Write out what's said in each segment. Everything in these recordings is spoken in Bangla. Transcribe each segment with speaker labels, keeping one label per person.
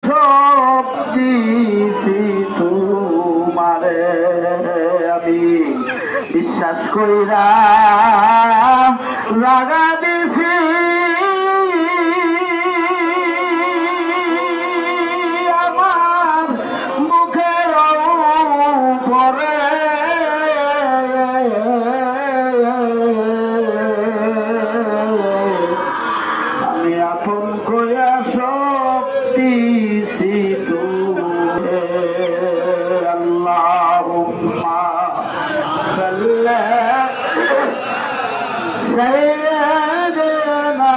Speaker 1: সব দিছি তোমারে আমি বিশ্বাস কইরা লাগা দিছি আমার মুখের উপরে আমি আপন কইয়া সব দিছি তোরে আল্লাহুম্মা সাল্লি সাইয়্যিদিনা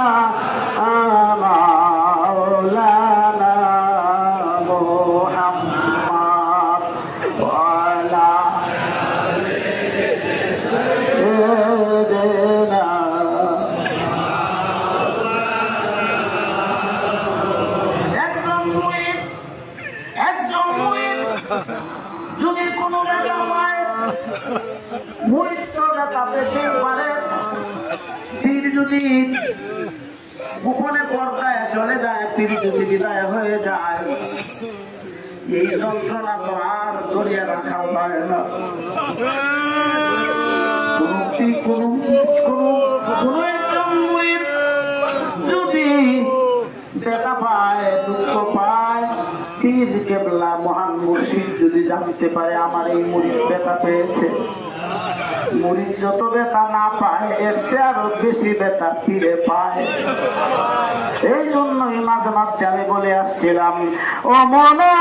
Speaker 1: মাওলানা মুহাম্মদ ওয়া আলা সাইয়্যিদিনা যদি কোনো ব্যথা পায় মৃত্যু ব্যথা পেতে পারে পীর যদি গোপনে পর্দায় চলে যায় পীর যদি বিদায় হয়ে যায় এই যন্ত্রণা তো আর ধরিয়া রাখা হয় না যদি ব্যথা পায় দুঃখ পায় পীর কেবলা মহান মুর্শিদ যদি জানতে পারে আমার এই মুরিদ ব্যথা পেয়েছে মুরিদ যত ব্যথা না পায় এর সে আরো বেশি ব্যথা পীরে পায় এই জন্যই মাঝে মাঝে আমি বলে আসছিলাম ও মনে